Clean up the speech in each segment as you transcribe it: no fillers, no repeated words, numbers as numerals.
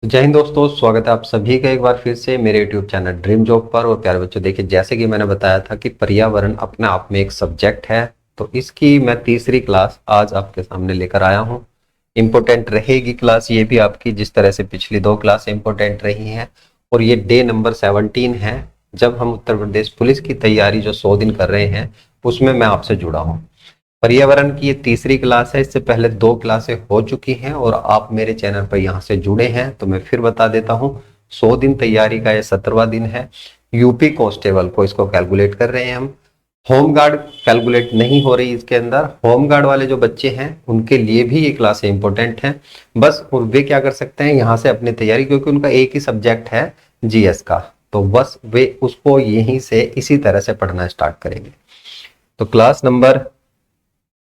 जय हिंद दोस्तों, स्वागत है आप सभी का एक बार फिर से मेरे YouTube चैनल ड्रीम जॉब पर। और प्यारे बच्चों, देखिए जैसे कि मैंने बताया था कि पर्यावरण अपने आप में एक सब्जेक्ट है, तो इसकी मैं तीसरी क्लास आज आपके सामने लेकर आया हूँ। इम्पोर्टेंट रहेगी क्लास ये भी आपकी, जिस तरह से पिछली दो क्लास इम्पोर्टेंट रही हैं। और ये डे नंबर 17 है, जब हम उत्तर प्रदेश पुलिस की तैयारी जो 100 दिन कर रहे हैं उसमें मैं आपसे जुड़ा हूँ। पर्यावरण की ये तीसरी क्लास है। इससे पहले दो क्लासें हो चुकी हैं और आप मेरे चैनल पर यहाँ से जुड़े हैं तो मैं फिर बता देता हूँ। 100 दिन तैयारी का ये 17वां दिन है। यूपी कांस्टेबल को इसको कैलकुलेट कर रहे हैं हम। होमगार्ड कैलकुलेट नहीं हो रही इसके अंदर। होमगार्ड वाले जो बच्चे हैं उनके लिए भी ये क्लासें इंपॉर्टेंट हैं। बस और वे क्या कर सकते हैं, यहाँ से अपनी तैयारी, क्योंकि उनका एक ही सब्जेक्ट है जीएस का, तो बस वे उसको यहीं से इसी तरह से पढ़ना स्टार्ट करेंगे। तो क्लास नंबर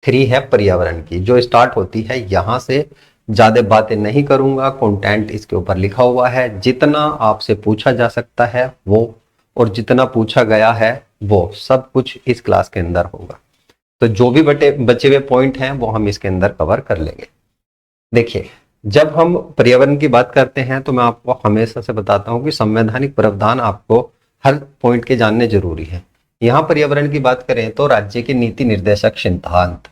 3 है पर्यावरण की, जो स्टार्ट होती है यहाँ से। ज्यादा बातें नहीं करूंगा, कंटेंट इसके ऊपर लिखा हुआ है। जितना आपसे पूछा जा सकता है वो, और जितना पूछा गया है वो सब कुछ इस क्लास के अंदर होगा। तो जो भी बचे हुए पॉइंट हैं वो हम इसके अंदर कवर कर लेंगे। देखिए, जब हम पर्यावरण की बात करते हैं तो मैं आपको हमेशा से बताता हूं कि संवैधानिक प्रावधान आपको हर पॉइंट के जानने जरूरी है। यहाँ पर्यावरण की बात करें तो राज्य के नीति निर्देशक सिद्धांत,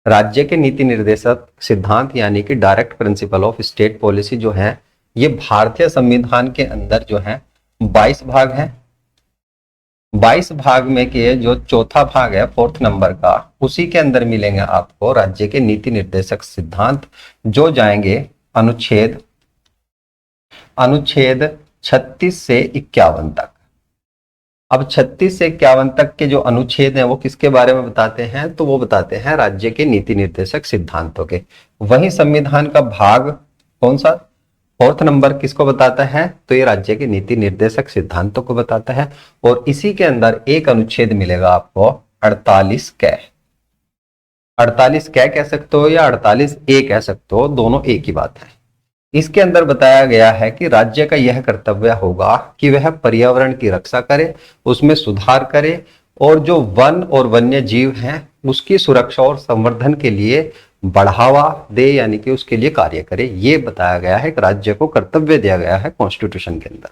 राज्य के नीति निर्देशक सिद्धांत यानी कि direct principle of state policy जो है, ये भारतीय संविधान के अंदर जो है 22 भाग है। 22 भाग में के जो चौथा भाग है, फोर्थ नंबर का, उसी के अंदर मिलेंगे आपको राज्य के नीति निर्देशक सिद्धांत, जो जाएंगे अनुच्छेद अनुच्छेद 36 से 51 तक। अब 36 से 51 तक के जो अनुच्छेद हैं वो किसके बारे में बताते हैं, तो वो बताते हैं राज्य के नीति निर्देशक सिद्धांतों के। वहीं संविधान का भाग कौन सा, फोर्थ नंबर, किसको बताता है, तो ये राज्य के नीति निर्देशक सिद्धांतों को बताता है। और इसी के अंदर एक अनुच्छेद मिलेगा आपको 48 कै। 48 कै कह सकते हो या 48 ए कह सकते हो, दोनों एक ही बात है। इसके अंदर बताया गया है कि राज्य का यह कर्तव्य होगा कि वह पर्यावरण की रक्षा करे, उसमें सुधार करे, और जो वन और वन्य जीव हैं उसकी सुरक्षा और संवर्धन के लिए बढ़ावा दे, यानी कि उसके लिए कार्य करे। ये बताया गया है कि राज्य को कर्तव्य दिया गया है कॉन्स्टिट्यूशन के अंदर।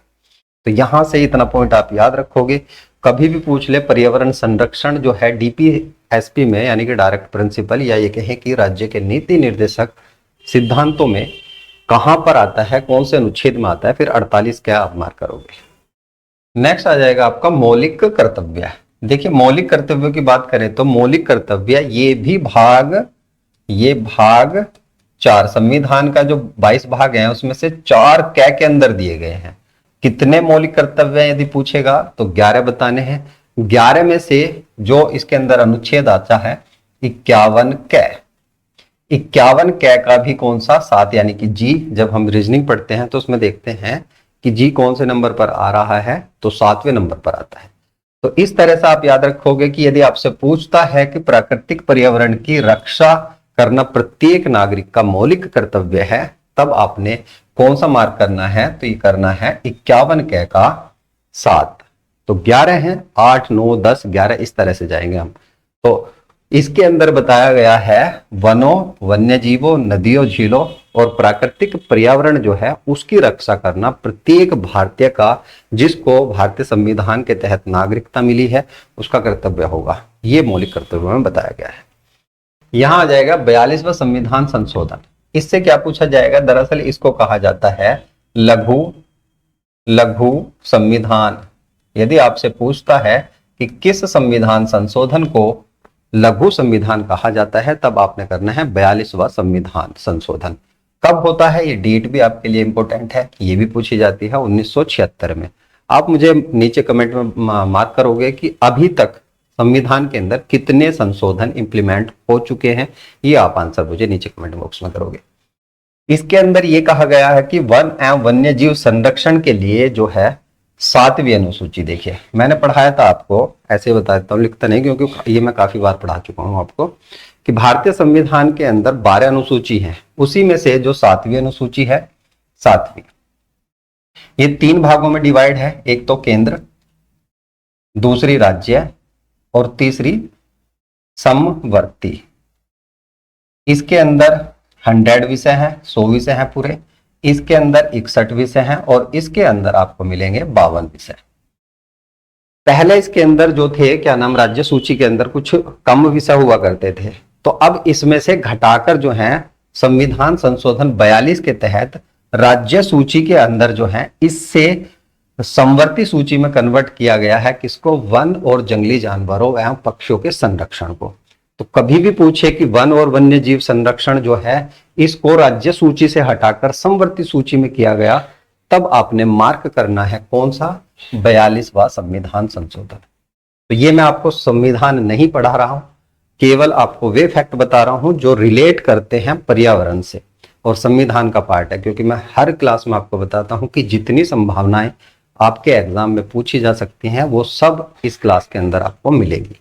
तो यहां से इतना पॉइंट आप याद रखोगे। कभी भी पूछ ले पर्यावरण संरक्षण जो है डीपीएसपी में, यानी कि डायरेक्ट प्रिंसिपल, या ये कहें कि राज्य के नीति निर्देशक सिद्धांतों में कहां पर आता है, कौन से अनुच्छेद में आता है, फिर 48 क्या आप मार्क करोगे। नेक्स्ट आ जाएगा आपका मौलिक कर्तव्य। देखिए, मौलिक कर्तव्यों की बात करें तो मौलिक कर्तव्य ये भाग 4, संविधान का जो 22 भाग है उसमें से 4 कै के अंदर दिए गए हैं। कितने मौलिक कर्तव्य यदि पूछेगा तो 11 बताने हैं। 11 में से जो इसके अंदर अनुच्छेद आता है 51 कै। 51 कै का भी कौन सा, 7, यानी कि जी। जब हम रीजनिंग पढ़ते हैं तो उसमें देखते हैं कि जी कौन से नंबर पर आ रहा है, तो 7वें नंबर पर आता है। तो इस तरह से आप याद रखोगे कि यदि आपसे पूछता है कि प्राकृतिक पर्यावरण की रक्षा करना प्रत्येक नागरिक का मौलिक कर्तव्य है, तब आपने कौन सा मार्क करना है, तो ये करना है 51 कै का 7। तो 11 है, 8, 9, 10, 11 इस तरह से जाएंगे हम। तो इसके अंदर बताया गया है वनों, वन्य जीवों, नदियों, झीलों और प्राकृतिक पर्यावरण जो है उसकी रक्षा करना प्रत्येक भारतीय का, जिसको भारतीय संविधान के तहत नागरिकता मिली है, उसका कर्तव्य होगा। ये मौलिक कर्तव्यों में बताया गया है। यहां आ जाएगा 42वां संविधान संशोधन। इससे क्या पूछा जाएगा, दरअसल इसको कहा जाता है लघु संविधान। यदि आपसे पूछता है कि किस संविधान संशोधन को लघु संविधान कहा जाता है, तब आपने करना है 42वां संविधान संशोधन। कब होता है, ये डेट भी आपके लिए इंपॉर्टेंट है, ये भी पूछी जाती है 1976 में। आप मुझे नीचे कमेंट में मार्क करोगे कि अभी तक संविधान के अंदर कितने संशोधन इंप्लीमेंट हो चुके हैं, ये आप आंसर मुझे नीचे कमेंट बॉक्स में करोगे। इसके अंदर ये कहा गया है कि वन एवं वन्य जीव संरक्षण के लिए जो है 7वीं अनुसूची, देखिए मैंने पढ़ाया था आपको, ऐसे बता देता हूँ, लिखता नहीं क्योंकि ये मैं काफी बार पढ़ा चुका हूँ आपको, कि भारतीय संविधान के अंदर 12 अनुसूची है, उसी में से जो 7वीं अनुसूची है, 7वीं, ये 3 भागों में डिवाइड है। एक तो केंद्र, दूसरी राज्य और तीसरी समवर्ती। इसके अंदर 100 विषय है, 100 विषय है पूरे। इसके अंदर 61 विषय हैं और इसके अंदर आपको मिलेंगे 52 विषय। पहले इसके अंदर जो थे क्या नाम, राज्य सूची के अंदर कुछ कम विषय हुआ करते थे, तो अब इसमें से घटाकर जो है संविधान संशोधन 42 के तहत राज्य सूची के अंदर जो है इससे समवर्ती सूची में कन्वर्ट किया गया है। किसको? वन और जंगली जानवरों एवं पक्षियों के संरक्षण को। तो कभी भी पूछे कि वन और वन्य जीव संरक्षण जो है इसको राज्य सूची से हटाकर समवर्ती सूची में किया गया, तब आपने मार्क करना है कौन सा? 42वां संविधान संशोधन। तो ये मैं आपको संविधान नहीं पढ़ा रहा हूं, केवल आपको वे फैक्ट बता रहा हूं जो रिलेट करते हैं पर्यावरण से और संविधान का पार्ट है, क्योंकि मैं हर क्लास में आपको बताता हूं कि जितनी संभावनाएं आपके एग्जाम में पूछी जा सकती हैं वो सब इस क्लास के अंदर आपको मिलेगी।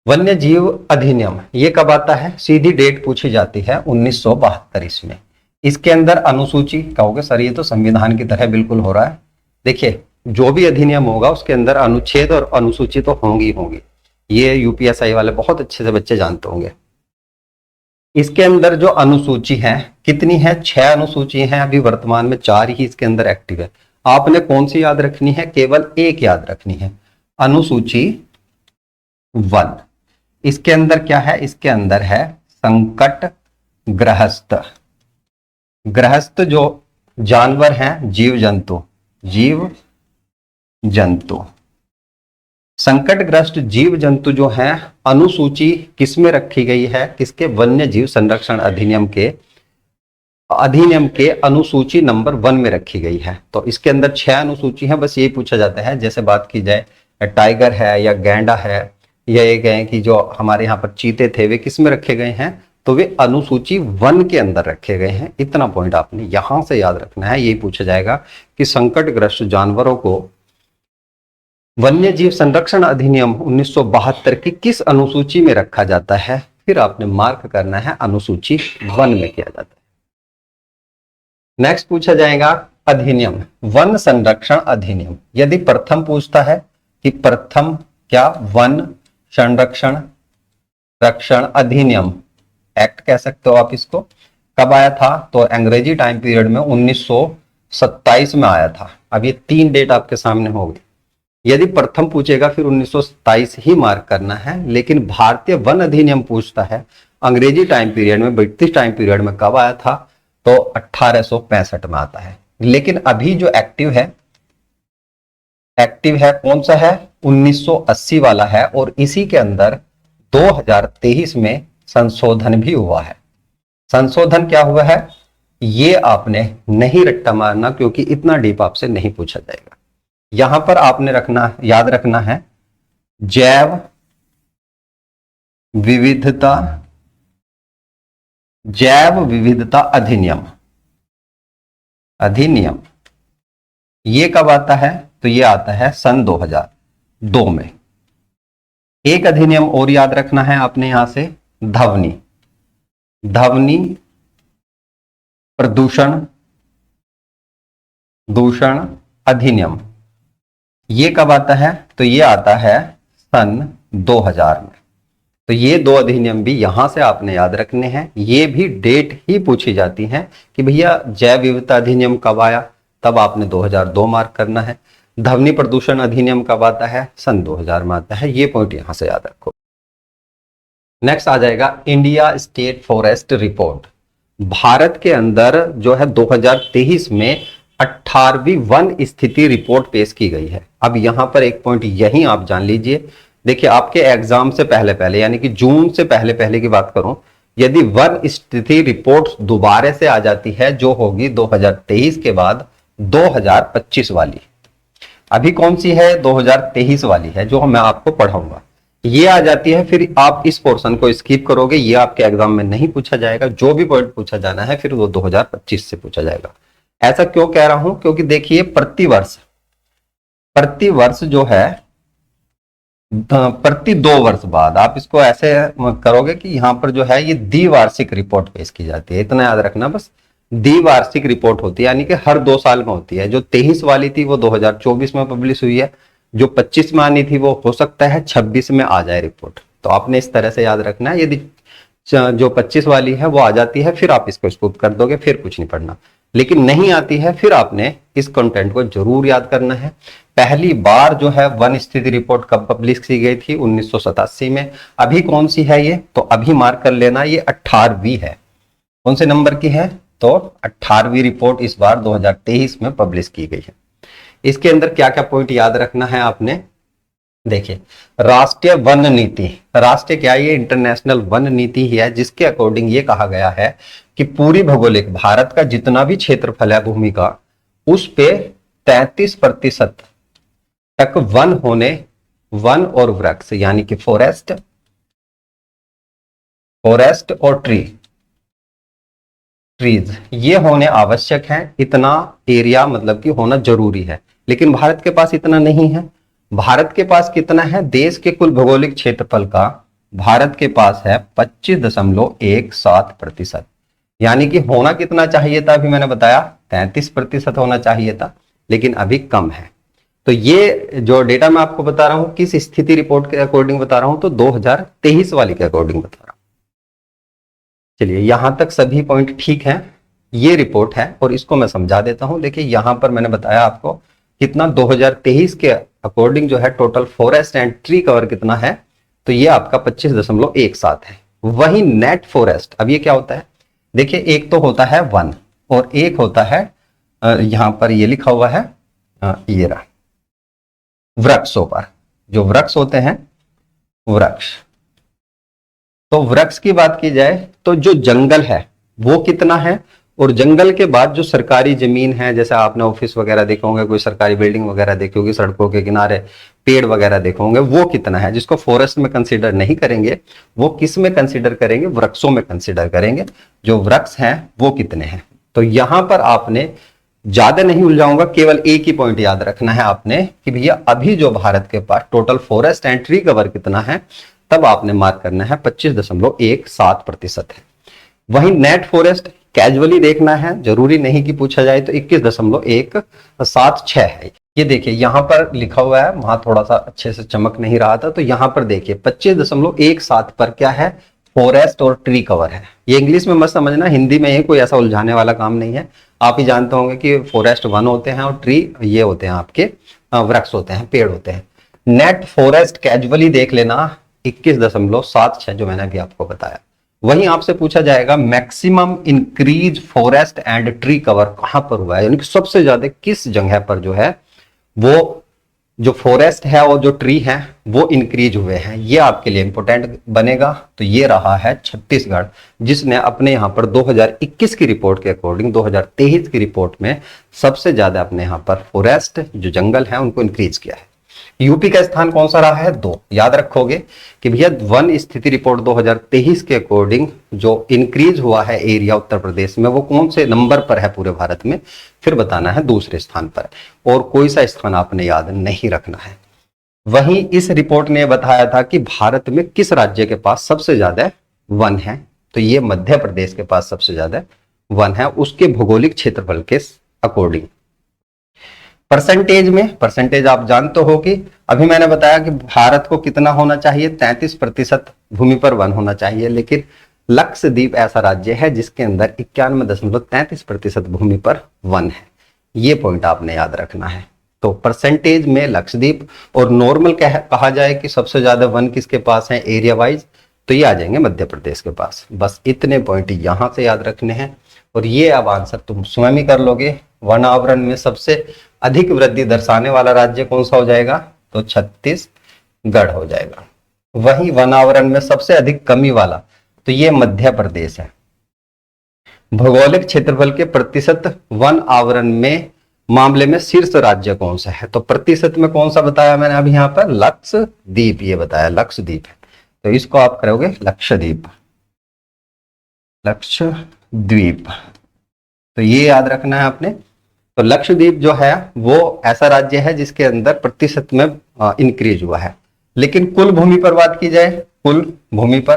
वन्य जीव अधिनियम ये कब आता है? सीधी डेट पूछी जाती है 1972 इसमें। इसके अंदर अनुसूची, कहोगे सर ये तो संविधान की तरह बिल्कुल हो रहा है। देखिए जो भी अधिनियम होगा उसके अंदर अनुच्छेद और अनुसूची तो होंगी। ये यूपीएसआई वाले बहुत अच्छे से बच्चे जानते होंगे। इसके अंदर जो अनुसूची है कितनी है? 6 अनुसूची हैं अभी वर्तमान में, 4 ही इसके अंदर एक्टिव है। आपने कौन सी याद रखनी है? केवल एक याद रखनी है, अनुसूची 1। इसके अंदर क्या है? इसके अंदर है संकट ग्रस्त। ग्रस्त जो जानवर हैं, जीव जंतु संकटग्रस्त जीव जंतु जो हैं अनुसूची किस में रखी गई है? किसके? वन्य जीव संरक्षण अधिनियम के अनुसूची नंबर 1 में रखी गई है। तो इसके अंदर 6 अनुसूची है, बस यही पूछा जाता है। जैसे बात की जाए टाइगर है या गैंडा है, या ये कहें कि जो हमारे यहाँ पर चीते थे वे किस में रखे गए हैं? तो वे अनुसूची 1 के अंदर रखे गए हैं। इतना पॉइंट आपने यहां से याद रखना है। यही पूछा जाएगा कि संकटग्रस्त जानवरों को वन्य जीव संरक्षण अधिनियम 1972 की किस अनुसूची में रखा जाता है? फिर आपने मार्क करना है अनुसूची 1 में किया जाता है। नेक्स्ट पूछा जाएगा अधिनियम, वन संरक्षण अधिनियम। यदि प्रथम पूछता है कि प्रथम क्या? वन संरक्षण अधिनियम एक्ट कह सकते हो आप इसको। कब आया था? तो अंग्रेजी टाइम पीरियड में 1927 में आया था। अब ये 3 डेट आपके सामने होगी। यदि प्रथम पूछेगा फिर 1927 ही मार्क करना है, लेकिन भारतीय वन अधिनियम पूछता है अंग्रेजी टाइम पीरियड में, ब्रिटिश टाइम पीरियड में कब आया था? तो 1865 में आता है। लेकिन अभी जो एक्टिव है कौन सा है? 1980 वाला है, और इसी के अंदर 2023 में संशोधन भी हुआ है। संशोधन क्या हुआ है ये आपने नहीं रट्टा मारना, क्योंकि इतना डीप आपसे नहीं पूछा जाएगा। यहां पर आपने याद रखना है जैव विविधता अधिनियम। ये कब आता है? तो ये आता है सन 2002 में। एक अधिनियम और याद रखना है आपने यहां से, ध्वनि प्रदूषण अधिनियम। ये कब आता है? तो ये आता है सन 2000 में। तो ये 2 अधिनियम भी यहां से आपने याद रखने हैं। ये भी डेट ही पूछी जाती है कि भैया जैव विविधता अधिनियम कब आया, तब आपने 2002 मार्क करना है। ध्वनि प्रदूषण अधिनियम कब आता है? सन 2000 में आता है। ये पॉइंट यहां से याद रखो। नेक्स्ट आ जाएगा India state forest report. Bharat के अंदर जो है 2023 में 18वीं वन स्थिति रिपोर्ट पेश की गई है। अब यहां पर एक पॉइंट यही आप जान लीजिए। देखिए आपके एग्जाम से पहले यानी कि जून से पहले की बात करूं, यदि वन स्थिति रिपोर्ट दोबारा से आ जाती है जो होगी 2023 के बाद 2025 वाली। अभी कौन सी है? 2023 वाली है जो मैं आपको पढ़ाऊंगा। ये आ जाती है, फिर आप इस पोर्शन को स्किप करोगे, ये आपके एग्जाम में नहीं पूछा जाएगा। जो भी पॉइंट पूछा जाना है फिर वो 2025 से पूछा जाएगा। ऐसा क्यों कह रहा हूं? क्योंकि देखिए प्रति वर्ष जो है प्रति 2 वर्ष बाद आप इसको ऐसे करोगे कि यहां पर जो है ये द्विवार्षिक रिपोर्ट पेश की जाती है। इतना याद रखना बस, द्विवार्षिक रिपोर्ट होती है, यानी कि हर 2 साल में होती है। जो 23 वाली थी वो 2024 में पब्लिश हुई है, जो 25 में आनी थी वो हो सकता है 26 में आ जाए रिपोर्ट। तो आपने इस तरह से याद रखना है। यदि जो 25 वाली है वो आ जाती है फिर आप इसको स्कूप कर दोगे, फिर कुछ नहीं पढ़ना। लेकिन नहीं आती है, फिर आपने इस कंटेंट को जरूर याद करना है। पहली बार जो है वन स्थिति रिपोर्ट कब पब्लिश की गई थी? 1987 में। अभी कौन सी है ये? तो अभी मार्क कर लेना, ये 18वीं है। कौन से नंबर की है? तो 18वीं रिपोर्ट इस बार 2023 में पब्लिश की गई है। इसके अंदर क्या क्या पॉइंट याद रखना है आपने? देखिए, राष्ट्रीय वन नीति, राष्ट्रीय क्या, ये इंटरनेशनल वन नीति ही है, जिसके अकॉर्डिंग ये कहा गया है कि पूरी भौगोलिक भारत का जितना भी क्षेत्रफल है भूमि का, उस पे 33% तक वन होने, वन और वृक्ष यानी कि फॉरेस्ट और ट्रीज ये होने आवश्यक है। इतना एरिया मतलब कि होना जरूरी है, लेकिन भारत के पास इतना नहीं है। भारत के पास कितना है? देश के कुल भौगोलिक क्षेत्रफल का भारत के पास है 25.17%, यानी कि होना कितना चाहिए था? अभी मैंने बताया 33% होना चाहिए था, लेकिन अभी कम है। तो ये जो डेटा मैं आपको बता रहा हूं, किस स्थिति रिपोर्ट के अकॉर्डिंग बता रहा हूं? तो 2023 वाली के अकॉर्डिंग बता रहा हूं। चलिए, यहां तक सभी पॉइंट ठीक है। ये रिपोर्ट है और इसको मैं समझा देता हूं। देखिए, यहां पर मैंने बताया आपको कितना 2023 के अकॉर्डिंग जो है total forest and tree cover कितना है, तो ये आपका 25.17 है। वही नेट फॉरेस्ट, अब ये क्या होता है? देखिए, एक तो होता है वन और एक होता है यहां पर ये लिखा हुआ है ये रहा वृक्षों पर, जो वृक्ष होते हैं वृक्ष। तो वृक्ष की बात की जाए तो जो जंगल है वो कितना है, और जंगल के बाद जो सरकारी जमीन है, जैसे आपने ऑफिस वगैरह देखे होंगे, कोई सरकारी बिल्डिंग वगैरह देखी होगी, सड़कों के किनारे पेड़ वगैरह देखे होंगे, वो कितना है, जिसको फॉरेस्ट में कंसीडर नहीं करेंगे, वो किस में कंसीडर करेंगे? वृक्षों में कंसीडर करेंगे। जो वृक्ष हैं वो कितने हैं? तो यहां पर आपने ज्यादा नहीं उलझाऊंगा, केवल एक ही पॉइंट याद रखना है आपने कि भैया अभी जो भारत के पास total forest and tree cover कितना है, तब आपने मार्क करना है 25.17% है। वहीं नेट फॉरेस्ट कैजुअली देखना है, जरूरी नहीं कि पूछा जाए, तो 21.176 है। ये देखिए यहां पर लिखा हुआ है, वहां थोड़ा सा अच्छे से चमक नहीं रहा था, तो यहां पर देखिए 25.17 पर क्या है? फॉरेस्ट और ट्री कवर है। ये इंग्लिश में मत समझना, हिंदी में ये कोई ऐसा उलझाने वाला काम नहीं है। आप ही जानते होंगे कि फॉरेस्ट वन होते हैं और ट्री ये होते हैं आपके वृक्ष होते हैं, पेड़ होते हैं। नेट फॉरेस्ट कैजुअली देख लेना 21.76 जो मैंने अभी आपको बताया। वहीं आपसे पूछा जाएगा maximum increase forest and tree cover कहां पर हुआ है, यानी कि सबसे ज्यादा किस जगह पर जो है वो जो फॉरेस्ट है और जो ट्री है वो इंक्रीज हुए हैं, ये आपके लिए इंपॉर्टेंट बनेगा। तो ये रहा है छत्तीसगढ़, जिसने अपने यहां पर 2021 की रिपोर्ट के अकॉर्डिंग 2023 की रिपोर्ट में सबसे ज्यादा अपने यहां पर फॉरेस्ट जो जंगल है उनको इंक्रीज किया है। यूपी का स्थान कौन सा रहा है? 2। याद रखोगे कि भैया वन स्थिति रिपोर्ट 2023 के अकॉर्डिंग जो इंक्रीज हुआ है एरिया उत्तर प्रदेश में, वो कौन से नंबर पर है पूरे भारत में, फिर बताना है दूसरे स्थान पर, और कोई सा स्थान आपने याद नहीं रखना है। वहीं इस रिपोर्ट ने बताया था कि भारत में किस राज्य के पास सबसे ज्यादा वन है, तो ये मध्य प्रदेश के पास सबसे ज्यादा वन है, उसके भौगोलिक क्षेत्रफल के अकॉर्डिंग। परसेंटेज में, परसेंटेज आप जानते हो कि अभी मैंने बताया कि भारत को कितना होना चाहिए? 33% भूमि पर वन होना चाहिए, लेकिन लक्षद्वीप ऐसा राज्य है जिसके अंदर 91.33% भूमि पर वन है। ये पॉइंट आपने याद रखना है। तो परसेंटेज में लक्षद्वीप, और नॉर्मल कहा जाए कि सबसे ज्यादा वन किसके पास है एरिया वाइज, तो ये आ जाएंगे मध्य प्रदेश के पास। बस इतने पॉइंट यहां से याद रखने हैं, और ये अब आंसर तुम स्वयं ही कर लोगे। वन आवरण में सबसे अधिक वृद्धि दर्शाने वाला राज्य कौन सा हो जाएगा? तो छत्तीसगढ़ हो जाएगा। वहीं वन आवरण में सबसे अधिक कमी वाला तो ये मध्य प्रदेश है। भौगोलिक क्षेत्रफल के प्रतिशत वन आवरण में मामले में शीर्ष राज्य कौन सा है? तो प्रतिशत में कौन सा बताया मैंने अभी यहां पर? लक्षद्वीप, ये बताया लक्षद्वीप है, तो इसको आप करोगे लक्षद्वीप, लक्षद्वीप। तो ये याद रखना है आपने। तो लक्षद्वीप जो है वो ऐसा राज्य है जिसके अंदर प्रतिशत में इंक्रीज हुआ है। लेकिन कुल भूमि पर बात की जाए, कुल भूमि पर,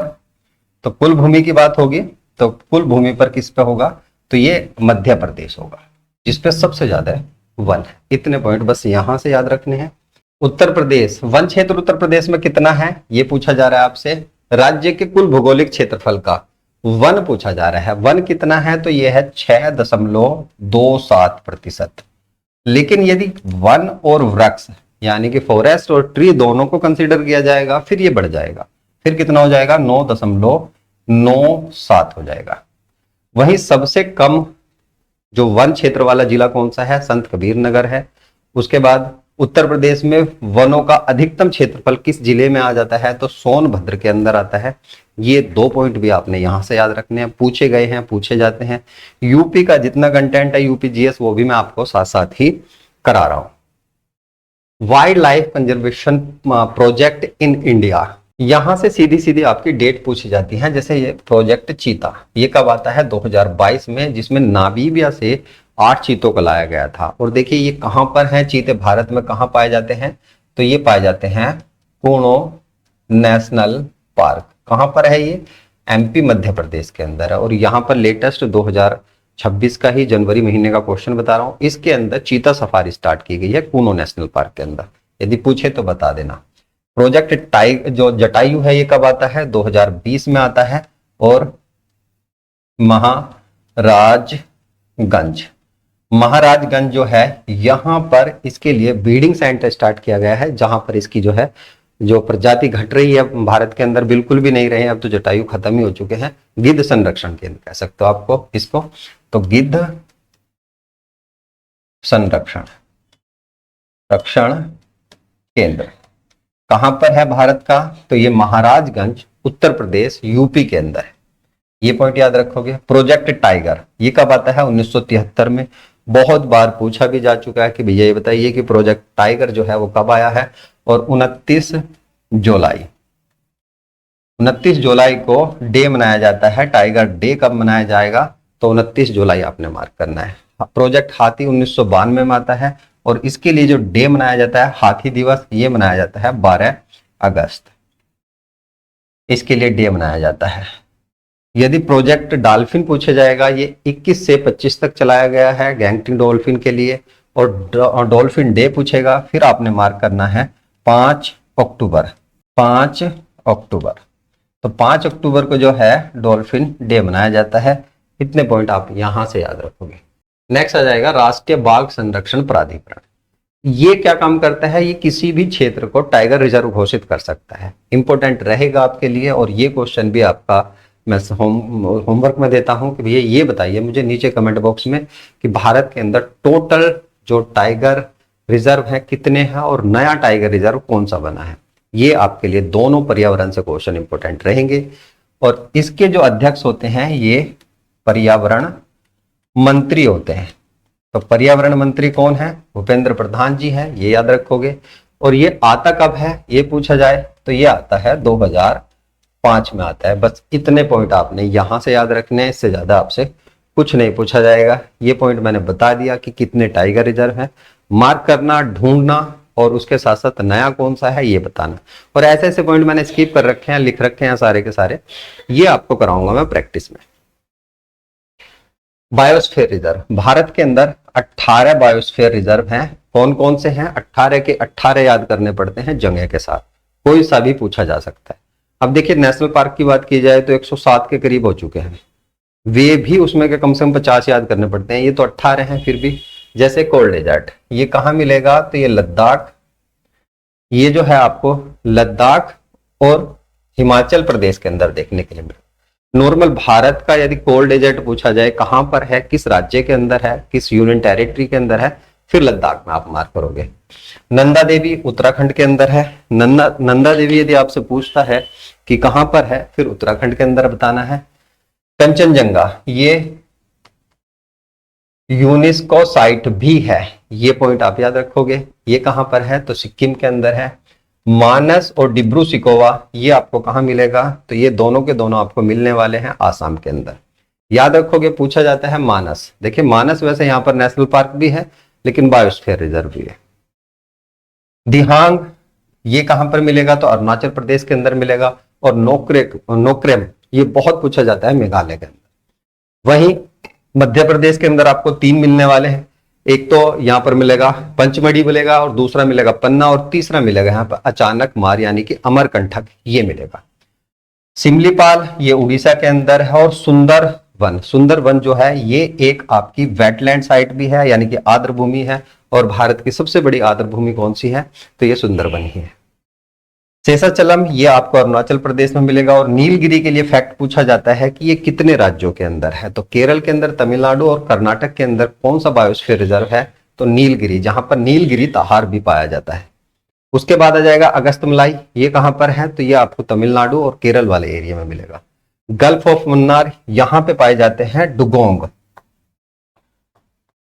तो कुल भूमि की बात होगी तो कुल भूमि पर किस पे होगा? तो ये मध्य प्रदेश होगा, जिसपे सबसे ज्यादा वन है। इतने पॉइंट बस यहां से याद रखने हैं। उत्तर प्रदेश, वन क्षेत्र उत्तर प्रदेश में कितना है ये पूछा जा रहा है आपसे। राज्य के कुल भौगोलिक क्षेत्रफल का वन पूछा जा रहा है। वन कितना है, तो ये है 6.27%। लेकिन यदि वन और वृक्ष यानी कि फॉरेस्ट और ट्री दोनों को कंसीडर किया जाएगा, फिर ये बढ़ जाएगा, फिर कितना हो जाएगा, 9.97 हो जाएगा। वहीं सबसे कम जो वन क्षेत्र वाला जिला कौन सा है, संत कबीर नगर है। उसके बाद उत्तर प्रदेश में वनों का अधिकतम क्षेत्रफल किस जिले में आ जाता है, तो सोनभद्र के अंदर आता है। ये 2 पॉइंट भी आपने यहां से याद रखने हैं, पूछे गए हैं, पूछे जाते हैं। यूपी का जितना कंटेंट है यूपी जीएस वो भी मैं आपको साथ साथ ही करा रहा हूं। Wild life conservation project in India, यहां से सीधी सीधी आपकी डेट पूछी जाती है। जैसे ये प्रोजेक्ट चीता, ये कब आता है, 2022 में, जिसमें नामीबिया से 8 चीतों को लाया गया था। और देखिए ये कहां पर है चीते, भारत में कहां पाए जाते हैं, तो ये पाए जाते हैं कूनो नेशनल पार्क। कहां पर है ये, एमपी मध्य प्रदेश के अंदर है। और यहां पर लेटेस्ट 2026 का ही जनवरी महीने का क्वेश्चन बता रहा हूं, इसके अंदर चीता सफारी स्टार्ट की गई है कूनो नेशनल पार्क के अंदर। यदि पूछे तो बता देना। प्रोजेक्ट जो जटायु है ये कब आता है, 2020 में आता है। और महाराजगंज जो है, यहां पर इसके लिए ब्रीडिंग सेंटर स्टार्ट किया गया है, जहां पर इसकी जो है जो प्रजाति घट रही है भारत के अंदर बिल्कुल भी नहीं रहे, अब तो जटायु खत्म ही हो चुके हैं। गिद्ध संरक्षण केंद्र कह सकते हो आपको इसको, तो गिद्ध संरक्षण केंद्र कहां पर है भारत का, तो ये महाराजगंज उत्तर प्रदेश यूपी के अंदर है। ये पॉइंट याद रखोगे। प्रोजेक्ट टाइगर ये कब आता है, 1973 में। बहुत बार पूछा भी जा चुका है कि भैया ये बताइए कि प्रोजेक्ट टाइगर जो है वो कब आया है, और 29 जुलाई को डे मनाया जाता है। टाइगर डे कब मनाया जाएगा, तो 29 जुलाई आपने मार्क करना है। प्रोजेक्ट हाथी 1992 में आता है, और इसके लिए जो डे मनाया जाता है हाथी दिवस, ये मनाया जाता है 12 अगस्त। इसके लिए डे मनाया जाता है। यदि प्रोजेक्ट डॉल्फिन पूछा जाएगा, ये 21 से 25 तक चलाया गया है गैंगटिंग डॉल्फिन के लिए। और डॉल्फिन डे पूछेगा, फिर आपने मार्क करना है 5 अक्टूबर। तो 5 अक्टूबर को जो है डॉल्फिन डे मनाया जाता है। इतने पॉइंट आप यहां से याद रखोगे। नेक्स्ट आ जाएगा राष्ट्रीय बाघ संरक्षण प्राधिकरण। ये क्या काम करता है, ये किसी भी क्षेत्र को टाइगर रिजर्व घोषित कर सकता है। इंपॉर्टेंट रहेगा आपके लिए। और ये क्वेश्चन भी आपका मैं होमवर्क में देता हूं कि भैया ये बताइए मुझे नीचे कमेंट बॉक्स में कि भारत के अंदर टोटल जो टाइगर रिजर्व है कितने हैं, और नया टाइगर रिजर्व कौन सा बना है। ये आपके लिए दोनों पर्यावरण से क्वेश्चन इंपॉर्टेंट रहेंगे। और इसके जो अध्यक्ष होते हैं ये पर्यावरण मंत्री होते हैं। तो पर्यावरण मंत्री कौन है, भूपेंद्र प्रधान जी हैं, ये याद रखोगे। और ये आता कब है, ये पूछा जाए तो ये आता है 2005 में आता है। बस इतने पॉइंट आपने यहां से याद रखने हैं, इससे ज्यादा आपसे कुछ नहीं पूछा जाएगा। ये पॉइंट मैंने बता दिया कि कितने टाइगर रिजर्व है, मार्क करना, ढूंढना, और उसके साथ साथ नया कौन सा है ये बताना। और ऐसे ऐसे पॉइंट मैंने स्किप कर रखे हैं, लिख रखे हैं सारे के सारे, ये आपको कराऊंगा मैं प्रैक्टिस में। बायोस्फीयर रिजर्व, भारत के अंदर 18 बायोस्फीयर रिजर्व हैं। कौन कौन से हैं, 18 के 18 याद करने पड़ते हैं जगह के साथ, कोई सा भी पूछा जा सकता है। अब देखिए नेशनल पार्क की बात की जाए तो 107 के करीब हो चुके हैं, वे भी उसमें के कम से कम 50 याद करने पड़ते हैं। ये तो 18 हैं फिर भी। जैसे कोल्ड डेजर्ट, ये कहाँ मिलेगा, तो ये लद्दाख, ये जो है आपको लद्दाख और हिमाचल प्रदेश के अंदर देखने के लिए मिलेगा। नॉर्मल भारत का यदि कोल्ड डेजर्ट पूछा जाए कहां पर है, किस राज्य के अंदर है, किस यूनियन टेरिटरी के अंदर है, फिर लद्दाख में आप मार्क करोगे। नंदा देवी उत्तराखंड के अंदर है। नंदा देवी यदि आपसे पूछता है कि कहां पर है, फिर उत्तराखंड के अंदर बताना है। कंचनजंगा ये यूनेस्को साइट भी है, ये पॉइंट आप याद रखोगे। ये कहां पर है, तो सिक्किम के अंदर है। मानस और डिब्रू सिकोवा ये आपको कहां मिलेगा, तो ये दोनों के दोनों आपको मिलने वाले हैं आसाम के अंदर। याद रखोगे, पूछा जाता है मानस। देखिए मानस वैसे यहां पर नेशनल पार्क भी है लेकिन बायोस्फीयर रिजर्व भी है। दिहांग ये कहां पर मिलेगा, तो अरुणाचल प्रदेश के अंदर मिलेगा। और नोक्रेम ये बहुत पूछा जाता है मेघालय के अंदर। वहीं मध्य प्रदेश के अंदर आपको 3 मिलने वाले हैं। एक तो यहां पर मिलेगा पंचमढ़ी मिलेगा, और दूसरा मिलेगा पन्ना, और तीसरा मिलेगा यहां पर अचानक मार यानी कि अमरकंटक ये मिलेगा। सिमलीपाल ये उड़ीसा के अंदर है, और सुंदरवन, सुंदरवन जो है ये एक आपकी वेटलैंड साइट भी है, यानी कि आर्द्र भूमि है। और भारत की सबसे बड़ी आर्द्र भूमि कौन सी है, तो ये सुंदरवन ही है। शेषाचलम ये आपको अरुणाचल प्रदेश में मिलेगा। और नीलगिरी के लिए फैक्ट पूछा जाता है कि ये कितने राज्यों के अंदर है, तो केरल के अंदर, तमिलनाडु और कर्नाटक के अंदर कौन सा बायोस्फीयर रिजर्व है, तो नीलगिरी, जहां पर नीलगिरी ताहार भी पाया जाता है। उसके बाद आ जाएगा अगस्तमलाई, ये कहां पर है, तो ये आपको तमिलनाडु और केरल वाले एरिया में मिलेगा। गल्फ ऑफ मन्नार, यहां पे पाए जाते हैं डुगोंग।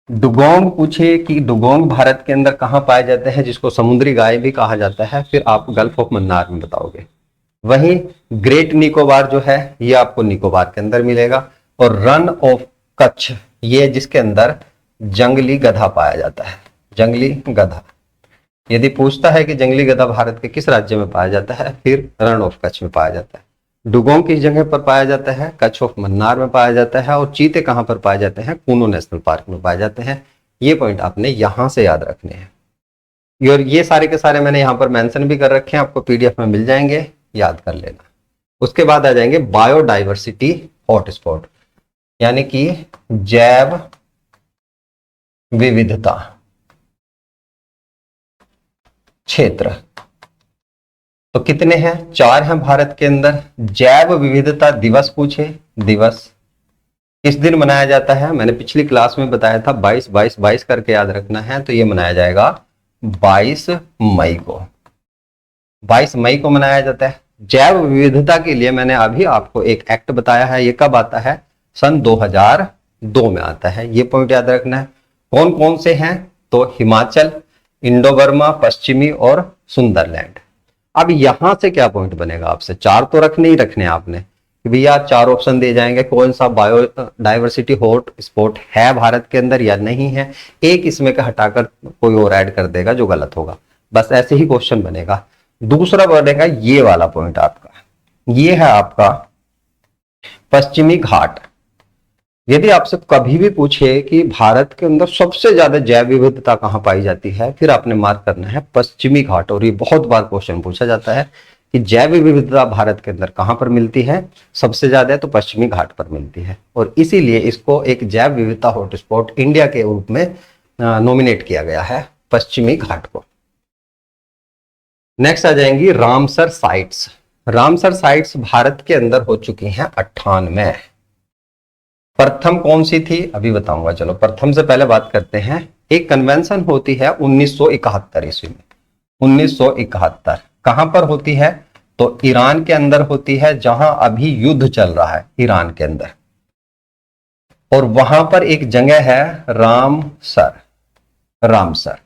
डुगोंग पूछे कि डुगोंग भारत के अंदर कहां पाए जाते हैं, जिसको समुद्री गाय भी कहा जाता है, फिर आप गल्फ ऑफ मन्नार में बताओगे। वहीं ग्रेट निकोबार जो है ये आपको निकोबार के अंदर मिलेगा। और रन ऑफ कच्छ ये जिसके अंदर जंगली गधा पाया जाता है, जंगली गधा। यदि पूछता है कि जंगली गधा भारत के किस राज्य में पाया जाता है, फिर रण ऑफ कच्छ में पाया जाता है। डुगोंग किस जगह पर पाया जाता है, कच्छ ऑफ मन्नार में पाया जाता है। और चीते कहां पर पाए जाते हैं, कूनो नेशनल पार्क में पाए जाते हैं। ये पॉइंट आपने यहां से याद रखने हैं। और ये सारे के सारे मैंने यहां पर मेंशन भी कर रखे हैं, आपको पीडीएफ में मिल जाएंगे, याद कर लेना। उसके बाद आ जाएंगे बायोडाइवर्सिटी हॉटस्पॉट, यानी कि जैव विविधता क्षेत्र। तो कितने हैं, 4 हैं भारत के अंदर। जैव विविधता दिवस पूछे, दिवस किस दिन मनाया जाता है, मैंने पिछली क्लास में बताया था 22-22-22 करके याद रखना है। तो ये मनाया जाएगा 22 मई को, 22 मई को मनाया जाता है। जैव विविधता के लिए मैंने अभी आपको एक एक्ट बताया है, ये कब आता है, सन 2002 में आता है। ये पॉइंट याद रखना है। कौन कौन से हैं, तो हिमाचल, इंडो बर्मा, पश्चिमी और सुंदरलैंड। अब यहां से क्या पॉइंट बनेगा आपसे, 4 तो रखने ही रखने आपने कि भैया 4 ऑप्शन दे जाएंगे, कौन सा बायो डाइवर्सिटी हॉट स्पॉट है भारत के अंदर या नहीं है। एक इसमें का हटाकर कोई और ऐड कर देगा जो गलत होगा, बस ऐसे ही क्वेश्चन बनेगा। दूसरा बनेगा ये वाला पॉइंट आपका, ये है आपका पश्चिमी घाट। यदि आपसे कभी भी पूछे कि भारत के अंदर सबसे ज्यादा जैव विविधता कहां पाई जाती है, फिर आपने मार्क करना है पश्चिमी घाट। और ये बहुत बार क्वेश्चन पूछा जाता है कि जैव विविधता भारत के अंदर कहां पर मिलती है, सबसे ज्यादा तो पश्चिमी घाट पर मिलती है। और इसीलिए इसको एक जैव विविधता हॉटस्पॉट इंडिया के रूप में नॉमिनेट किया गया है, पश्चिमी घाट को। नेक्स्ट आ जाएंगी Ramsar sites. Ramsar sites Bharat के अंदर हो चुकी हैं 98। प्रथम कौन सी थी अभी बताऊंगा, चलो प्रथम से पहले बात करते हैं। एक कन्वेंशन होती है 1971 ईस्वी में, 1971 कहां पर होती है, तो ईरान के अंदर होती है, जहां अभी युद्ध चल रहा है ईरान के अंदर। और वहां पर एक जगह है रामसर, रामसर।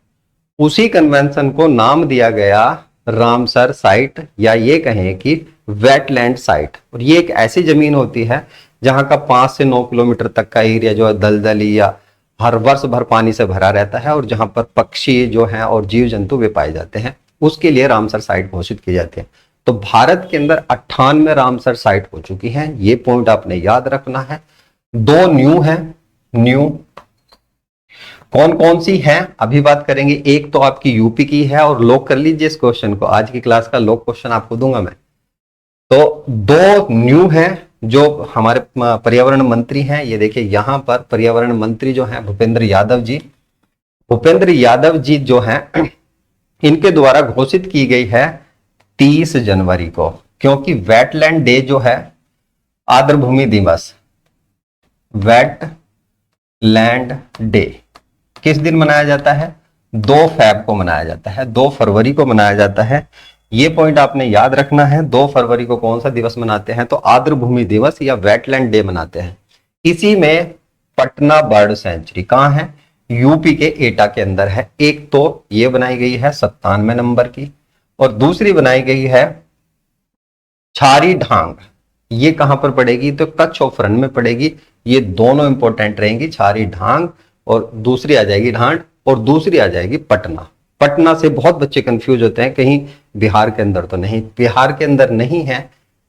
उसी कन्वेंशन को नाम दिया गया रामसर साइट, या ये कहें कि वेटलैंड साइट। और ये एक ऐसी जमीन होती है जहां का 5 से 9 किलोमीटर तक का एरिया जो है दलदली या हर वर्ष भर पानी से भरा रहता है, और जहां पर पक्षी जो हैं और जीव जंतु वे पाए जाते हैं, उसके लिए रामसर साइट घोषित की जाती है। तो भारत के अंदर 98 रामसर साइट हो चुकी है, ये पॉइंट आपने याद रखना है। 2 न्यू है, न्यू कौन कौन सी है अभी बात करेंगे। एक तो आपकी यूपी की है, और लॉक कर लीजिए इस क्वेश्चन को, आज की क्लास का लॉक क्वेश्चन आपको दूंगा मैं। तो 2 न्यू है जो हमारे पर्यावरण मंत्री हैं। ये देखिए यहां पर पर्यावरण मंत्री जो हैं भूपेंद्र यादव जी, भूपेंद्र यादव जी जो हैं, इनके द्वारा घोषित की गई है 30 जनवरी को, क्योंकि वेटलैंड डे जो है, आर्द्र भूमि दिवस, वेटलैंड डे किस दिन मनाया जाता है, 2 फरवरी को मनाया जाता है, 2 फरवरी को मनाया जाता है। ये पॉइंट आपने याद रखना है। 2 फरवरी को कौन सा दिवस मनाते हैं, तो आर्द्र भूमि दिवस या वेटलैंड डे मनाते हैं। इसी में पटना बर्ड सेंचुरी कहां है, यूपी के एटा के अंदर है। एक तो ये बनाई गई है 97 नंबर की, और दूसरी बनाई गई है छारी ढांग। ये कहां पर पड़ेगी, तो कच्छ ऑफ रण में पड़ेगी। ये दोनों इंपॉर्टेंट रहेंगी, छारी ढांग, और दूसरी आ जाएगी ढांड, और दूसरी आ जाएगी पटना। पटना से बहुत बच्चे कंफ्यूज होते हैं, कहीं बिहार के अंदर तो नहीं, बिहार के अंदर नहीं है।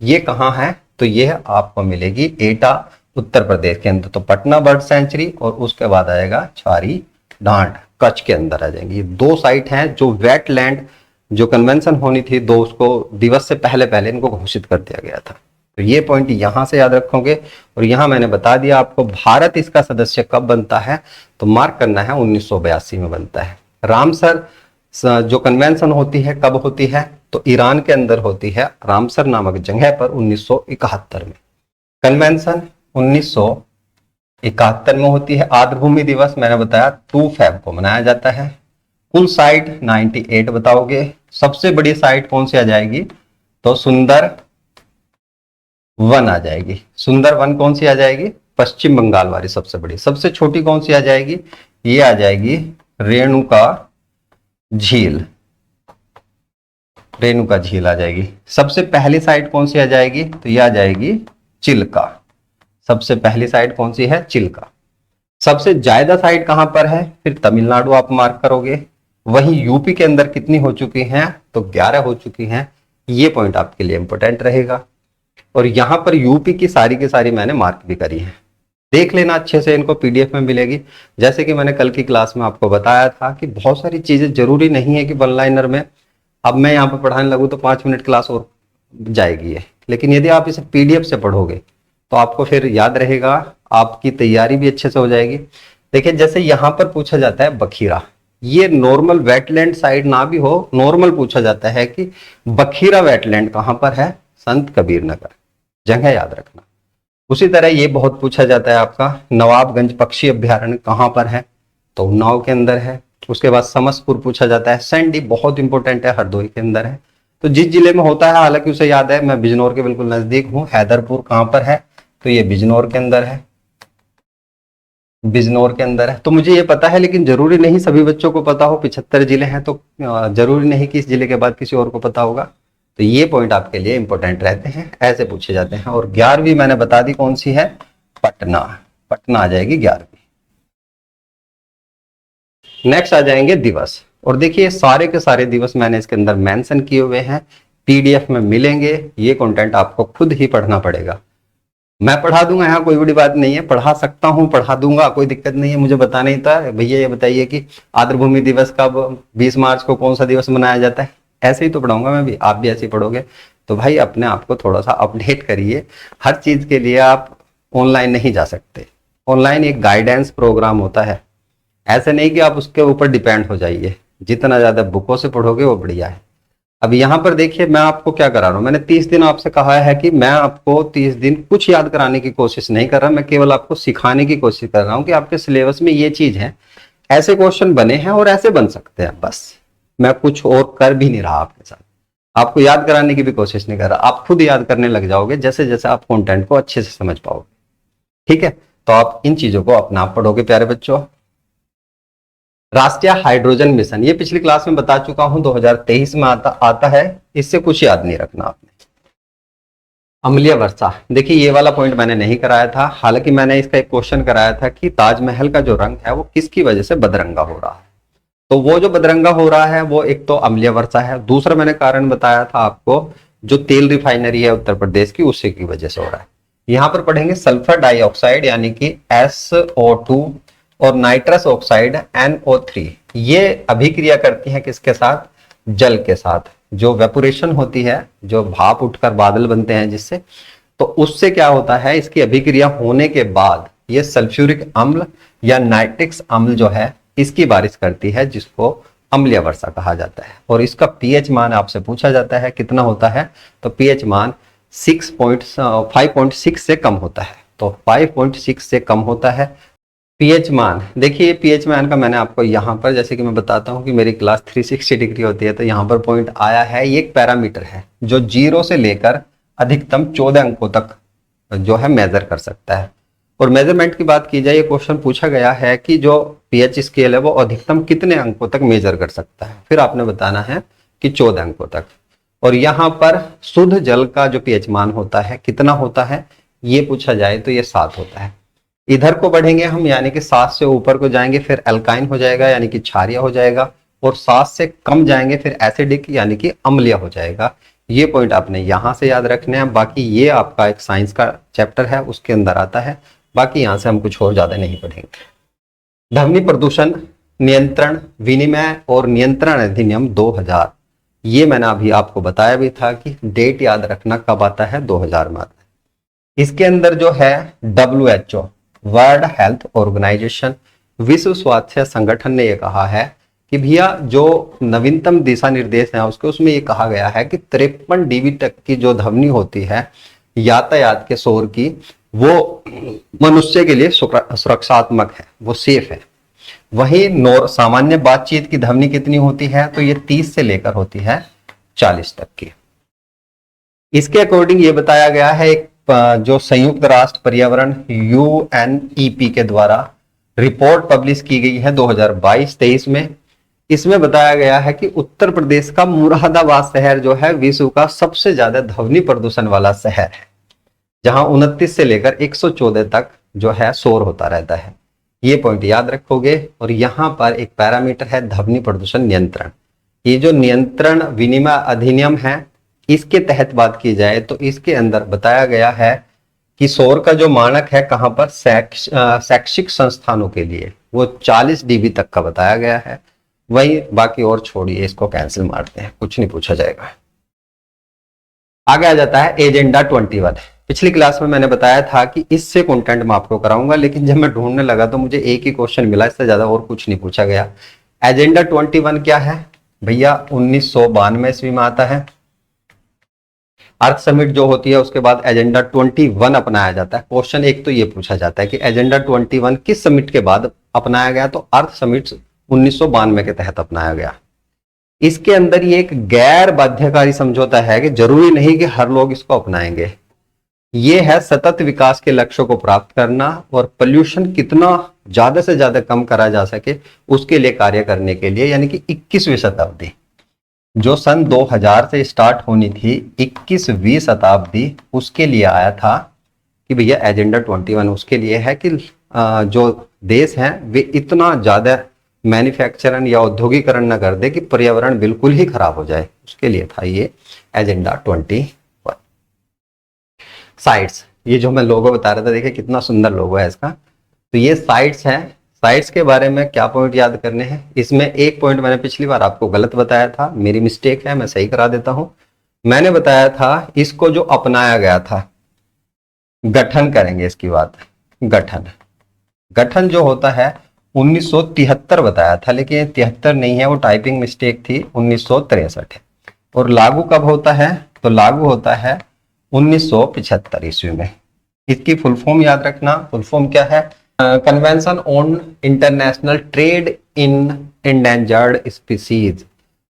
ये कहां है, तो ये आपको मिलेगी एटा, उत्तर प्रदेश के अंदर। तो पटना बर्ड सेंचुरी, और उसके बाद आएगा छारी ढांड, कच्छ के अंदर आ जाएंगी। ये 2 साइट हैं जो वेटलैंड जो कन्वेंशन होनी थी 2, उसको दिवस से पहले पहले इनको घोषित कर दिया गया था। तो ये पॉइंट यहां से याद रखोगे। और यहां मैंने बता दिया आपको भारत इसका सदस्य कब बनता है, तो मार्क करना है 1982 में बनता है। रामसर जो कन्वेंशन होती है कब होती है, तो ईरान के अंदर होती है, रामसर नामक जगह पर 1971 में। कन्वेंशन 1971 में होती है। आर्द्रभूमि दिवस मैंने बताया 2 फरवरी को मनाया जाता है। कुल साइट 98 बताओगे। सबसे बड़ी साइट कौन सी आ जाएगी, तो सुंदर वन आ जाएगी। सुंदर वन कौन सी आ जाएगी, पश्चिम बंगाल वाली सबसे बड़ी। सबसे छोटी कौन सी आ जाएगी, ये आ जाएगी रेणुका झील। रेणुका झील आ जाएगी। सबसे पहली साइट कौन सी आ जाएगी, तो ये आ जाएगी चिल्का। सबसे पहली साइट कौन सी है, चिल्का। सबसे ज्यादा साइट कहां पर है, फिर तमिलनाडु आप मार्क करोगे। वहीं यूपी के अंदर कितनी हो चुकी हैं, तो 11 हो चुकी हैं। ये पॉइंट आपके लिए इंपॉर्टेंट रहेगा। और यहां पर यूपी की सारी मैंने मार्क भी करी है, देख लेना अच्छे से, इनको पीडीएफ में मिलेगी। जैसे कि मैंने कल की क्लास में आपको बताया था कि बहुत सारी चीजें जरूरी नहीं है कि वन लाइनर में अब मैं यहाँ पर पढ़ाने लगूँ तो 5 मिनट क्लास और जाएगी है, लेकिन यदि आप इसे पीडीएफ से पढ़ोगे तो आपको फिर याद रहेगा, आपकी तैयारी भी अच्छे से हो जाएगी। देखिए जैसे यहाँ पर पूछा जाता है बखीरा, ये नॉर्मल वेटलैंड साइड ना भी हो, नॉर्मल पूछा जाता है कि बखीरा वेटलैंड कहां पर है, संत कबीर नगर, जगह याद रखना। उसी तरह ये बहुत पूछा जाता है आपका नवाबगंज पक्षी अभ्यारण्य कहां पर है, तो उन्नाव के अंदर है। उसके बाद समसपुर पूछा जाता है। सैंडी बहुत इंपॉर्टेंट है, हरदोई के अंदर है। तो जिस जिले में होता है, हालांकि उसे याद है, मैं बिजनौर के बिल्कुल नजदीक हूं। हैदरपुर कहां पर है, तो ये बिजनौर के अंदर है। बिजनौर के अंदर है, तो मुझे ये पता है, लेकिन जरूरी नहीं सभी बच्चों को पता हो। 75 जिले हैं तो जरूरी नहीं कि इस जिले के बाद किसी और को पता होगा। तो ये पॉइंट आपके लिए इंपॉर्टेंट रहते हैं, ऐसे पूछे जाते हैं। और 11वीं मैंने बता दी कौन सी है, पटना। पटना आ जाएगी 11वीं। नेक्स्ट आ जाएंगे दिवस। और देखिए सारे के सारे दिवस मैंने इसके अंदर मेंशन किए हुए हैं, पीडीएफ में मिलेंगे। ये कंटेंट आपको खुद ही पढ़ना पड़ेगा, मैं पढ़ा दूंगा, यहाँ कोई बड़ी बात नहीं है, पढ़ा सकता हूँ, पढ़ा दूंगा, कोई दिक्कत नहीं है। मुझे बताना ही था भैया ये बताइए कि आर्द्रभूमि दिवस कब, 20 मार्च को कौन सा दिवस मनाया जाता है, ऐसे ही तो पढ़ाऊंगा मैं भी, आप भी ऐसे ही पढ़ोगे। तो भाई अपने आप को थोड़ा सा अपडेट करिए। हर चीज के लिए आप ऑनलाइन नहीं जा सकते, ऑनलाइन एक गाइडेंस प्रोग्राम होता है, ऐसे नहीं कि आप उसके ऊपर डिपेंड हो जाइए। जितना ज्यादा बुकों से पढ़ोगे वो बढ़िया है। अब यहाँ पर देखिए मैं आपको क्या करा रहा हूँ, मैंने 30 दिन आपसे कहा है कि मैं आपको 30 दिन कुछ याद कराने की कोशिश नहीं कर रहा, मैं केवल आपको सिखाने की कोशिश कर रहा हूँ कि आपके सिलेबस में ये चीज है, ऐसे क्वेश्चन बने हैं और ऐसे बन सकते हैं। बस मैं कुछ और कर भी नहीं रहा आपके साथ, आपको याद कराने की भी कोशिश नहीं कर रहा, आप खुद याद करने लग जाओगे जैसे जैसे आप कंटेंट को अच्छे से समझ पाओगे। ठीक है, तो आप इन चीजों को अपना आप पढ़ोगे प्यारे बच्चों। राष्ट्रीय हाइड्रोजन मिशन, ये पिछली क्लास में बता चुका हूं, 2023 में आता है, इससे कुछ याद नहीं रखना आपने। अम्लीय वर्षा, देखिए ये वाला पॉइंट मैंने नहीं कराया था, हालांकि मैंने इसका एक क्वेश्चन कराया था कि ताजमहल का जो रंग है वो किसकी वजह से बदरंगा हो रहा है। तो वो जो बदरंगा हो रहा है वो एक तो अम्लीय वर्षा है, दूसरा मैंने कारण बताया था आपको जो तेल रिफाइनरी है उत्तर प्रदेश की, उसी की वजह से हो रहा है। यहां पर पढ़ेंगे सल्फर डाइऑक्साइड यानी कि SO2 और नाइट्रस ऑक्साइड NO3, ये अभिक्रिया करती है किसके साथ, जल के साथ। जो वेपोरेशन होती है, जो भाप उठकर बादल बनते हैं जिससे, तो उससे क्या होता है, इसकी अभिक्रिया होने के बाद ये सल्फ्यूरिक अम्ल या नाइट्रिक अम्ल जो है इसकी बारिश करती है, जिसको अम्लीय वर्षा कहा जाता है। और इसका पीएच मान आपसे पूछा जाता है कितना होता है, तो पीएच मान 5.6 से कम होता है। तो 5.6 से कम होता है पीएच मान। देखिए पीएच मान का मैंने आपको यहाँ पर, जैसे कि मैं बताता हूँ कि मेरी क्लास 360 डिग्री होती है, तो यहाँ पर पॉइंट आया है, ये एक पैरामीटर है जो 0 से लेकर अधिकतम 14 अंकों तक जो है मेजर कर सकता है। और मेजरमेंट की बात की जाए, ये क्वेश्चन पूछा गया है कि जो पीएच स्केल है वो अधिकतम कितने अंकों तक मेजर कर सकता है, फिर आपने बताना है कि 14 अंकों तक। और यहाँ पर शुद्ध जल का जो पीएच मान होता है कितना होता है, ये पूछा जाए तो ये 7 होता है। इधर को बढ़ेंगे हम, यानी कि 7 से ऊपर को जाएंगे फिर अल्काइन हो जाएगा यानी कि क्षारीय हो जाएगा, और 7 से कम जाएंगे फिर एसिडिक यानी कि अम्लीय हो जाएगा। ये पॉइंट आपने यहां से याद रखने हैं। बाकी ये आपका एक साइंस का चैप्टर है उसके अंदर आता है, बाकी यहां से हम कुछ और ज्यादा नहीं पढ़ेंगे। ध्वनि प्रदूषण नियंत्रण विनिमय और नियंत्रण अधिनियम 2000, ये मैंने अभी आपको बताया भी था कि डेट याद रखना कब आता है, 2000 में आता है। इसके अंदर जो है WHO, वर्ल्ड हेल्थ ऑर्गेनाइजेशन, विश्व स्वास्थ्य संगठन ने यह कहा है कि भैया जो नवीनतम दिशा निर्देश है उसके उसमें ये कहा गया है कि 53 डीबी तक की जो ध्वनि होती है यातायात के शोर की, वो मनुष्य के लिए सुरक्षात्मक है, वो सेफ है। वहीं सामान्य बातचीत की ध्वनि कितनी होती है, तो ये 30 से लेकर होती है 40 तक की। इसके अकॉर्डिंग ये बताया गया है, एक जो संयुक्त राष्ट्र पर्यावरण UNEP के द्वारा रिपोर्ट पब्लिश की गई है 2022-23 में, इसमें बताया गया है कि उत्तर प्रदेश का मुरादाबाद शहर जो है विश्व का सबसे ज्यादा ध्वनि प्रदूषण वाला शहर है, जहां 29 से लेकर 114 तक जो है शोर होता रहता है। ये पॉइंट याद रखोगे। और यहां पर एक पैरामीटर है ध्वनि प्रदूषण नियंत्रण। ये जो नियंत्रण विनिमय अधिनियम है, इसके तहत बात की जाए तो इसके अंदर बताया गया है कि शोर का जो मानक है कहां पर, शैक्षिक संस्थानों के लिए वो 40 डीबी तक का बताया गया है। वही बाकी और छोड़िए, इसको कैंसिल मारते हैं, कुछ नहीं पूछा जाएगा। आगे आ जाता है एजेंडा 21। पिछली क्लास में मैंने बताया था कि इससे कंटेंट मैं आपको कराऊंगा, लेकिन जब मैं ढूंढने लगा तो मुझे एक ही क्वेश्चन मिला, इससे ज्यादा और कुछ नहीं पूछा गया। एजेंडा 21 क्या है भैया? 1992 ईस्वी में आता है। अर्थ समिट जो होती है उसके बाद एजेंडा 21 अपनाया जाता है। क्वेश्चन एक तो ये पूछा जाता है कि एजेंडा 21 किस समिट के बाद अपनाया गया, तो अर्थ समिट 1992 के तहत अपनाया गया। इसके अंदर ये एक गैर बाध्यकारी समझौता है कि जरूरी नहीं कि हर लोग इसको अपनाएंगे। ये है सतत विकास के लक्ष्यों को प्राप्त करना और पोल्यूशन कितना ज्यादा से ज्यादा कम करा जा सके उसके लिए कार्य करने के लिए, यानी कि 21वीं शताब्दी जो सन 2000 से स्टार्ट होनी थी, 21वीं शताब्दी उसके लिए आया था कि भैया एजेंडा 21 उसके लिए है कि जो देश हैं वे इतना ज्यादा मैन्युफैक्चरिंग या औद्योगिकरण न कर दे कि पर्यावरण बिल्कुल ही खराब हो जाए, उसके लिए था ये एजेंडा 21। साइट्स, ये जो मैं लोगो बता रहा था, देखिए कितना सुंदर लोगो है इसका। तो ये साइट्स हैं। साइट्स के बारे में क्या पॉइंट याद करने हैं? इसमें एक पॉइंट मैंने पिछली बार आपको गलत बताया था, मेरी मिस्टेक है, मैं सही करा देता हूं। मैंने बताया था इसको जो अपनाया गया था, गठन करेंगे इसकी बात। गठन जो होता है 1973 बताया था, लेकिन 73 नहीं है, वो टाइपिंग मिस्टेक थी, 1963 है। और लागू कब होता है? तो लागू होता है 1975 ईस्वी में। इसकी फुल फॉर्म याद रखना। फुल फॉर्म क्या है? Convention on international trade in endangered species.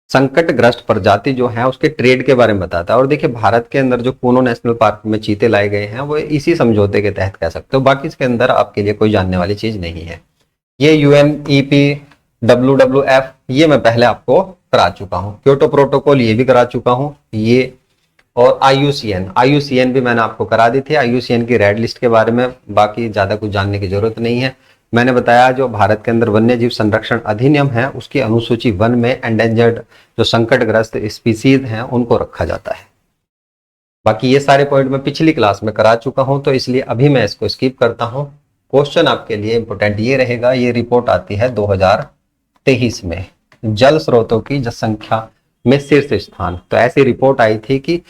संकटग्रस्त प्रजाति जो है उसके ट्रेड के बारे में बताता है। और देखिए भारत के अंदर जो कूनो नेशनल पार्क में चीते लाए गए हैं वो इसी समझौते के तहत कह सकते हो, बाकी इसके अंदर आपके लिए कोई जानने वाली चीज नहीं है। ये UNEP WWF ये मैं पहले आपको करा चुका हूँ। क्योटो प्रोटोकॉल ये भी करा चुका हूँ ये। और IUCN भी मैंने आपको करा दी थी। IUCN की रेड लिस्ट के बारे में बाकी ज्यादा कुछ जानने की जरूरत नहीं है। मैंने बताया जो भारत के अंदर वन्य जीव संरक्षण अधिनियम है उसकी अनुसूची 1 में एंडेंजर्ड जो संकटग्रस्त स्पीसीज हैं उनको रखा जाता है। बाकी ये सारे पॉइंट मैं पिछली क्लास में करा चुका हूं, तो इसलिए अभी मैं इसको स्किप करता हूं। क्वेश्चन आपके लिए इंपोर्टेंट ये रहेगा, ये रिपोर्ट आती है 2023 में, जल स्रोतों की जनसंख्या में शीर्ष स्थान। तो ऐसी रिपोर्ट आई थी कि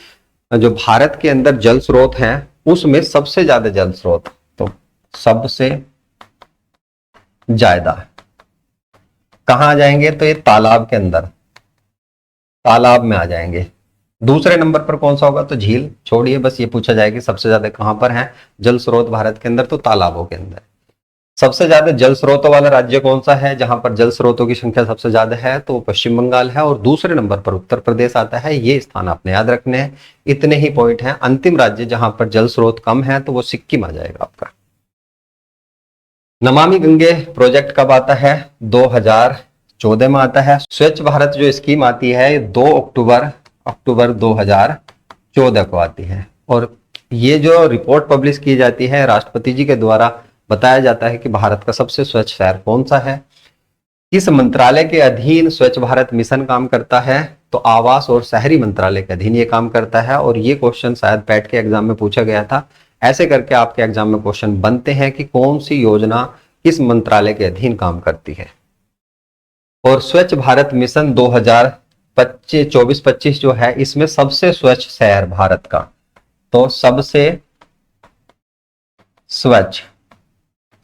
जो भारत के अंदर जल स्रोत हैं उसमें सबसे ज्यादा जल स्रोत, तो सबसे ज्यादा कहां आ जाएंगे? तो ये तालाब के अंदर, तालाब में आ जाएंगे। दूसरे नंबर पर कौन सा होगा? तो झील। छोड़िए, बस ये पूछा जाएगा सबसे ज्यादा कहां पर है जल स्रोत भारत के अंदर, तो तालाबों के अंदर। सबसे ज्यादा जल स्रोतों वाला राज्य कौन सा है जहां पर जल स्रोतों की संख्या सबसे ज्यादा है? तो पश्चिम बंगाल है। और दूसरे नंबर पर उत्तर प्रदेश आता है। ये स्थान आपने याद रखने हैं। इतने ही पॉइंट हैं। अंतिम राज्य जहां पर जल स्रोत कम है तो वो सिक्किम आ जाएगा आपका। नमामि गंगे प्रोजेक्ट कब आता है? 2014 में आता है। स्वच्छ भारत जो स्कीम आती है 2 अक्टूबर 2014 को आती है। और ये जो रिपोर्ट पब्लिश की जाती है राष्ट्रपति जी के द्वारा बताया जाता है कि भारत का सबसे स्वच्छ शहर कौन सा है। किस मंत्रालय के अधीन स्वच्छ भारत मिशन काम करता है? तो आवास और शहरी मंत्रालय के अधीन ये काम करता है। और ये क्वेश्चन शायद पैट के एग्जाम में पूछा गया था। ऐसे करके आपके एग्जाम में क्वेश्चन बनते हैं कि कौन सी योजना किस मंत्रालय के अधीन काम करती है। और स्वच्छ भारत मिशन 2024-25 जो है इसमें सबसे स्वच्छ शहर भारत का, तो सबसे स्वच्छ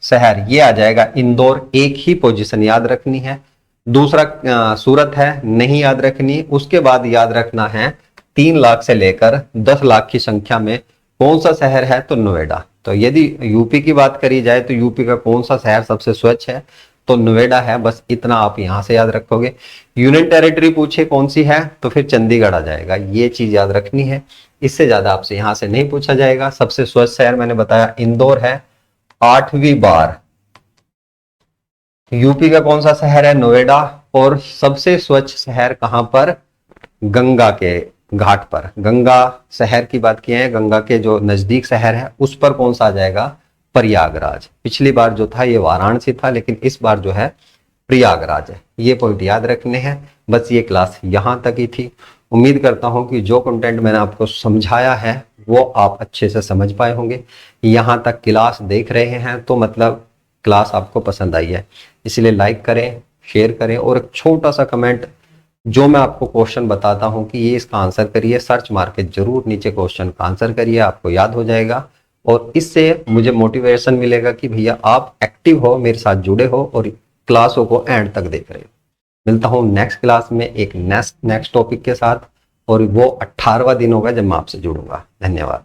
शहर, ये आ जाएगा इंदौर, एक ही पोजीशन याद रखनी है। दूसरा सूरत है, नहीं याद रखनी। उसके बाद याद रखना है 3 लाख से लेकर 10 लाख की संख्या में कौन सा शहर है, तो नोएडा। तो यदि यूपी की बात करी जाए तो यूपी का कौन सा शहर सबसे स्वच्छ है, तो नोएडा है। बस इतना आप यहां से याद रखोगे। यूनियन टेरिटरी पूछे कौन सी है, तो फिर चंडीगढ़ आ जाएगा। ये चीज याद रखनी है, इससे ज्यादा आपसे यहां से नहीं पूछा जाएगा। सबसे स्वच्छ शहर मैंने बताया इंदौर है 8वीं बार। यूपी का कौन सा शहर है, नोएडा। और सबसे स्वच्छ शहर कहां पर, गंगा के घाट पर। गंगा शहर की बात की है, गंगा के जो नजदीक शहर है उस पर कौन सा आ जाएगा, प्रयागराज। पिछली बार जो था ये वाराणसी था, लेकिन इस बार जो है प्रयागराज है। ये पॉइंट याद रखने हैं। बस ये क्लास यहां तक ही थी। उम्मीद करता हूं कि जो कंटेंट मैंने आपको समझाया है वो आप अच्छे से समझ पाए होंगे। यहां तक क्लास देख रहे हैं तो मतलब क्लास आपको पसंद आई है। इसलिए लाइक करें, शेयर करें और एक छोटा सा कमेंट, जो मैं आपको क्वेश्चन बताता हूं कि ये इसका आंसर करिए, सर्च मार के जरूर नीचे क्वेश्चन का आंसर करिए, आपको याद हो जाएगा। और इससे मुझे मोटिवेशन मिलेगा कि भैया आप एक्टिव हो, मेरे साथ जुड़े हो और क्लासों को एंड तक देख रहे हो। मिलता हूं नेक्स्ट क्लास में एक नेक्स्ट टॉपिक के साथ, और वो 18वां दिन होगा जब मैं आपसे जुड़ूंगा। धन्यवाद।